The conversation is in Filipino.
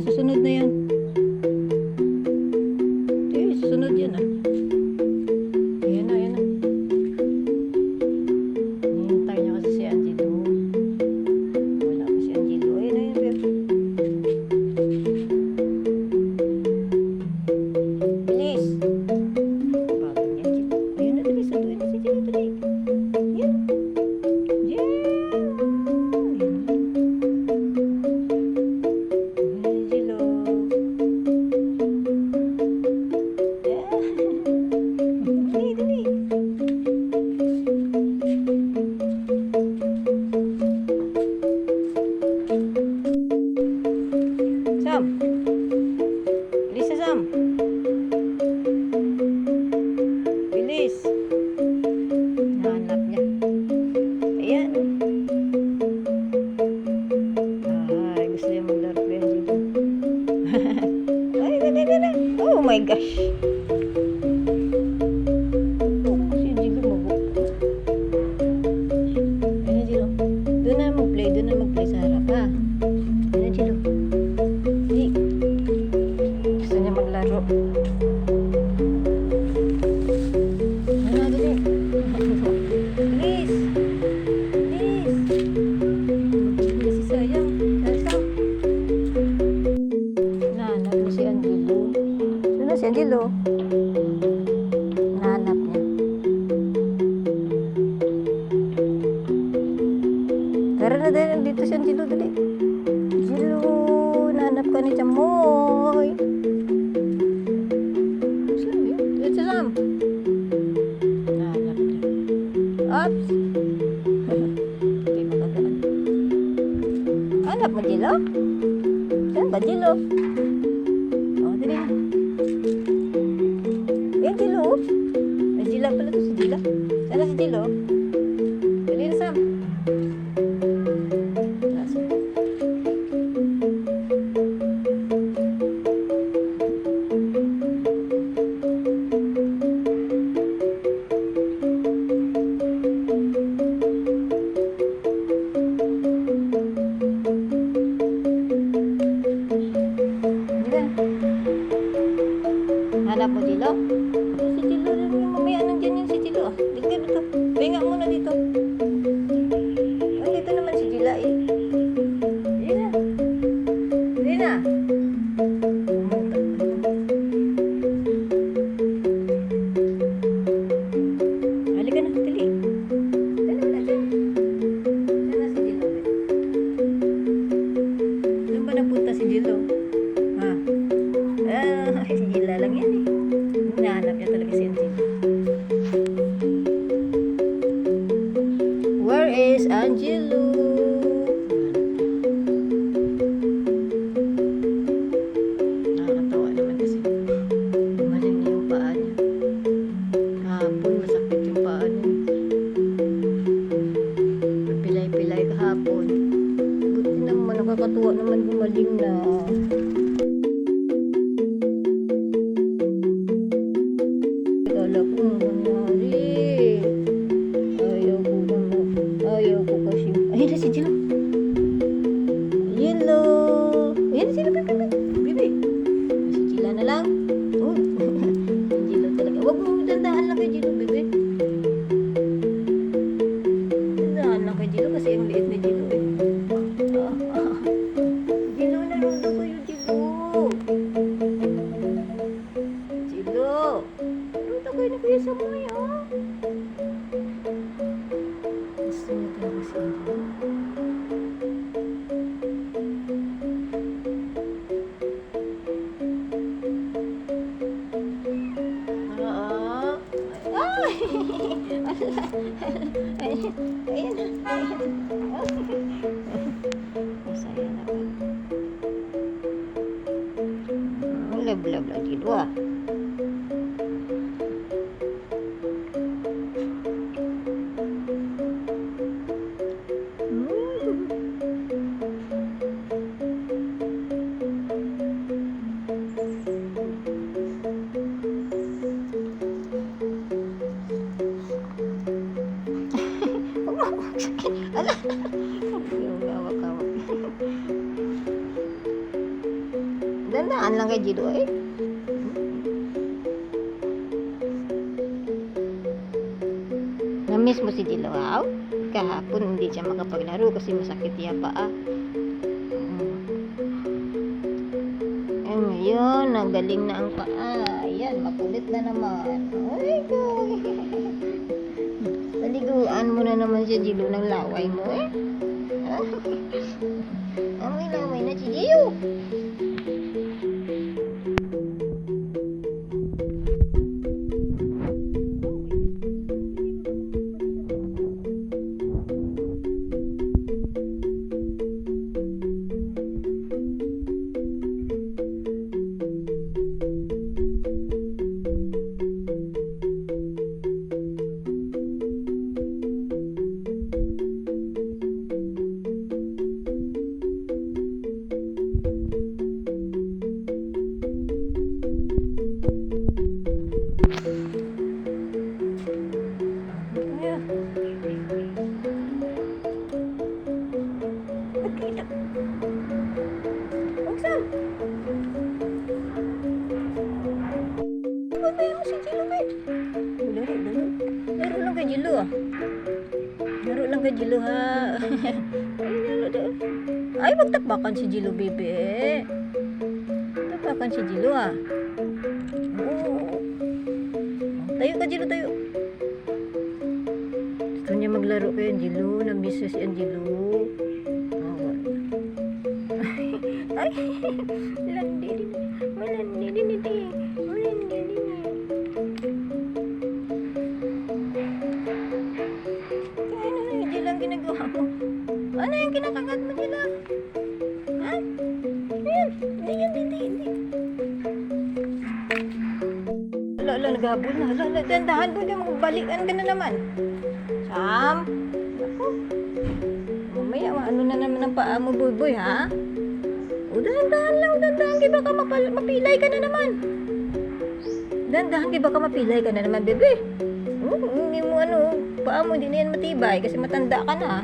Susunod na yan. Susunod yan ah. Ayan na, ayan na. Hintay niya kasi si Angelo. Wala pa si Angelo. Ayan na, ayan na. Bilis. Bagal niya, Angelo. Ayan na, bilis. Sunduin na si Angelo. Dali. Ayan. Sam. Bilis na, Sam. Bilis. Nahanap niya. Ayan. Ay, gusto niya maglaro pa yan dito. Ay, dali. Oh my gosh. Oh, si Jilo mabuk. Ayan, Jilo. Doon na mag-play sa harap, ha? Ayan, Jilo. Gusto niya maglaro. Ano, dali. Bilis. Bilis si Sayang. Sayang. Nahanap mo si Angelo. Doon na si Angelo. Nahanap niya. Tara na dali. Dito si Angelo. Dali. Angelo. Nahanap ka ni Chamoy. Saan yun? Dito Sam. Nahanap niya. Oops. Hindi makagaan. Hanap mo, Jilo? Saan ba, Jilo? O, dali na. Ayan, Jilo. Ay, Jila pala to, si Jila. Saan na si Jilo? Dali na, Sam. Hanap mo, Jilo? Si Jilo rin yung mamaya nandiyan yun si Jilo. Dito, dito. Pahinga muna dito. Ay, dito naman si Jila eh. Dili na. Halika na, dali. Dali na dyan. Dali na si Jilo. Saan ba napunta si Jilo? Ha? Si Jila lang yan eh. nakakatuwa naman gumaling na. Kala ko nangyari. Ayaw ko naman. Ayaw ko kasi. Ayun na si Jilo. Hello. Ayun na sila, bebe. Bebe. Si Jila na lang. Oh. Si Jilo talaga. Huwag mo dandahan lang kay Jilo, bebe. Dandahan lang kay Jilo kasi ang liit ni Jilo eh. Jilo, naruto ko yung Jilo. Jilo. Naruto ko yung Kuya Samoy, oh. Gusto niya talaga si Jilo. Ayan na. Masaya na ba? Lab-lab lang dito ah. Ala! Yung hawak-hawak. Dandaan lang kay Jilo eh. Na-miss mo si Jilo, wow? Kahapon hindi siya makapaglaro kasi masakit niya paa. Eh ngayon, nagaling na ang paa. Ayan, makulit na naman. Ay, paliguan mo na naman si Jilo ng laway mo eh. Amoy laway na si Jilo. Buksan! Ano ba yung si Jilo ba? Laro lang kay Jilo ah. Laro lang kay Jilo ha. Ay, magtakbakan si Jilo, bebe. Takbakan si Jilo ah. Oo. Tayo ka, Jilo, tayo. Gusto niya maglaro kay Angelo. Na-miss si Angelo. Ay, landi din. Malandi din ito eh. Malandi din eh. Ano na yung Jila ang ginagawa mo? Ano yung kinakagat mo, Jila? Ha? Ayan. Hindi. Ala, naghabol na. Ala, dandahan mo. Magbalikan ka na naman. Sam? Ako. Mamaya, ano na naman ang paa mo, boy, ha? O, dahan-dahan lang, dahan-dahan. Di ba ka mapilay ka na naman? Dahan-dahan, di ba ka mapilay ka na naman, bebe? Hindi mo paa mo, hindi na yan matibay kasi matanda ka na.